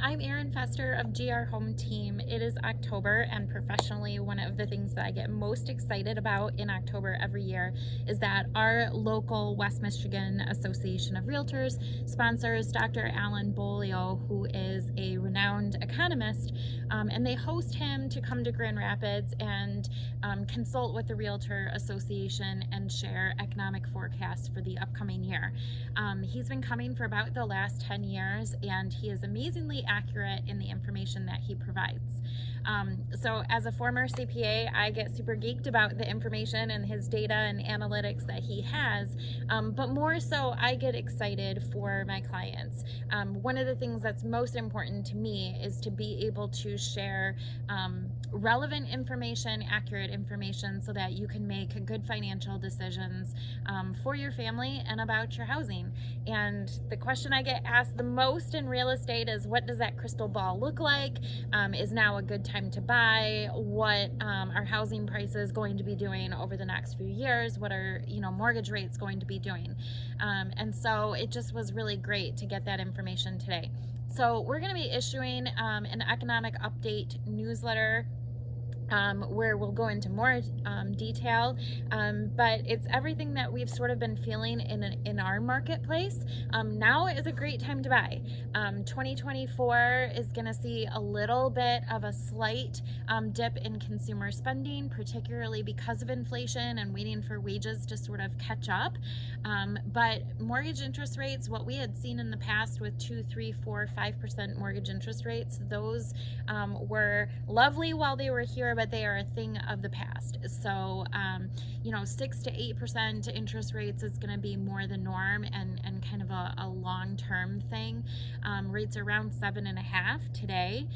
I'm Erin Fester of GR Home Team. It is October, and professionally, one of the things that I get most excited about in October every year is that our local West Michigan Association of Realtors sponsors Dr. Beaulieu, who is a renowned economist, and they host him to come to Grand Rapids and consult with the Realtor Association and share economic forecasts for the upcoming year. He's been coming for about the last 10 years, and he is amazingly accurate in the information that he provides. So as a former CPA, I get super geeked about the information and his data and analytics that he has, but more so I get excited for my clients. One of the things that's most important to me is to be able to share relevant information, accurate information, so that you can make good financial decisions for your family and about your housing. And the question I get asked the most in real estate is, what does that crystal ball look like? Is now a good time to buy? What are housing prices going to be doing over the next few years? What are mortgage rates going to be doing? And so it just was really great to get that information today. So we're going to be issuing an economic update newsletter where we'll go into more detail, but it's everything that we've sort of been feeling in our marketplace. Now is a great time to buy. 2024 is going to see a little bit of a slight dip in consumer spending, particularly because of inflation and waiting for wages to sort of catch up. But mortgage interest rates, what we had seen in the past with 2, 3, 4, 5% mortgage interest rates, those were lovely while they were here, but they are a thing of the past. So 6 to 8% interest rates is going to be more the norm, and kind of a long-term thing. Rates are around 7.5 today.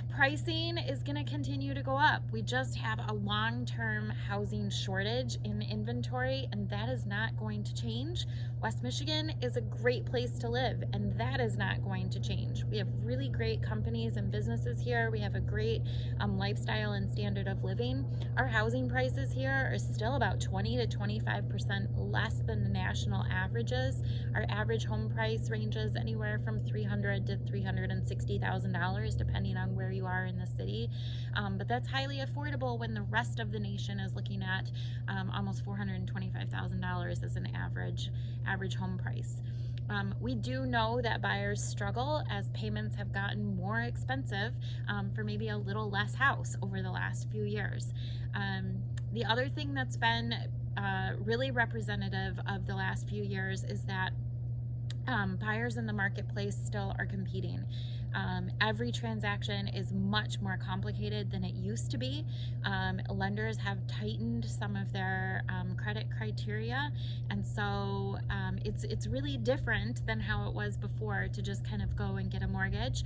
Pricing is going to continue to go up. We just have a long-term housing shortage in inventory, and that is not going to change. West Michigan is a great place to live, and that is not going to change. We have really great companies and businesses here. We have a great lifestyle and standard of living. Our housing prices here are still about 20 to 25% less than the national averages. Our average home price ranges anywhere from $300,000 to $360,000, depending on where you are in the city. But that's highly affordable when the rest of the nation is looking at almost $425,000 as an average home price. We do know that buyers struggle as payments have gotten more expensive for maybe a little less house over the last few years. The other thing that's been really representative of the last few years is that buyers in the marketplace still are competing. Every transaction is much more complicated than it used to be. Lenders have tightened some of their credit criteria, and so it's really different than how it was before to just kind of go and get a mortgage.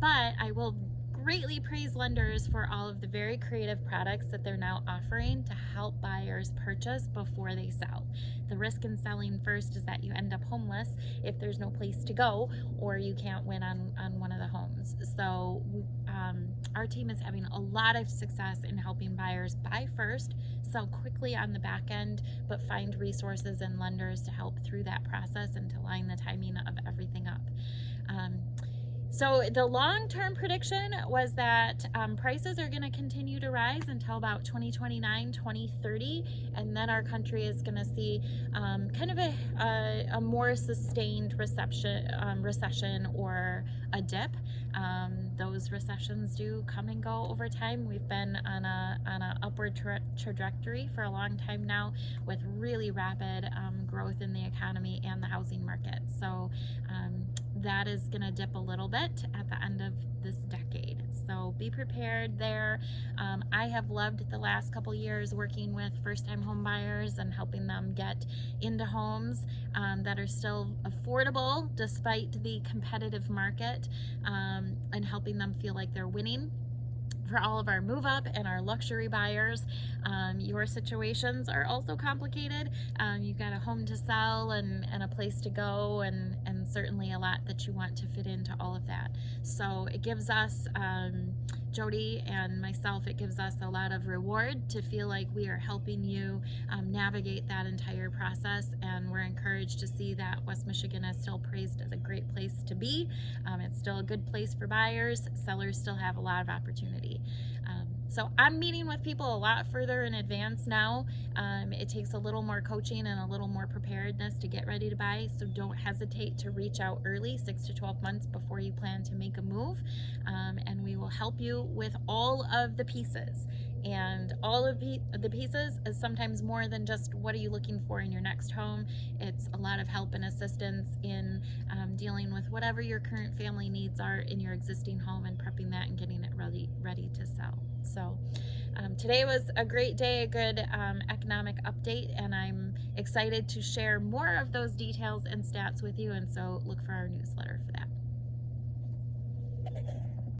But I will greatly praise lenders for all of the very creative products that they're now offering to help buyers purchase before they sell. The risk in selling first is that you end up homeless if there's no place to go, or you can't win on one of the homes. So our team is having a lot of success in helping buyers buy first, sell quickly on the back end, but find resources and lenders to help through that process and to line the timing of everything up. So the long-term prediction was that prices are going to continue to rise until about 2029, 2030, and then our country is going to see kind of a more sustained recession or a dip. Those recessions do come and go over time. We've been on a upward trajectory for a long time now, with really rapid growth in the economy and the housing market. So that is going to dip a little bit at the end of this decade. So be prepared there. I have loved the last couple years working with first-time home buyers and helping them get into homes that are still affordable despite the competitive market, and helping them feel like they're winning. For all of our move up and our luxury buyers, your situations are also complicated. You've got a home to sell and a place to go, and certainly a lot that you want to fit into all of that. So it gives us, Jody and myself, it gives us a lot of reward to feel like we are helping you navigate that entire process, and we're encouraged to see that West Michigan is still praised as a great place to be. It's still a good place for buyers. Sellers still have a lot of opportunity. So I'm meeting with people a lot further in advance now. It takes a little more coaching and a little more preparedness to get ready to buy, so don't hesitate to reach out early, 6 to 12 months before you plan to make a move, and we will help you with all of the pieces. And all of the pieces is sometimes more than just what are you looking for in your next home. It's a lot of help and assistance in dealing with whatever your current family needs are in your existing home and prepping that and getting it ready to sell. So today was a great day, a good economic update, and I'm excited to share more of those details and stats with you, and so look for our newsletter for that.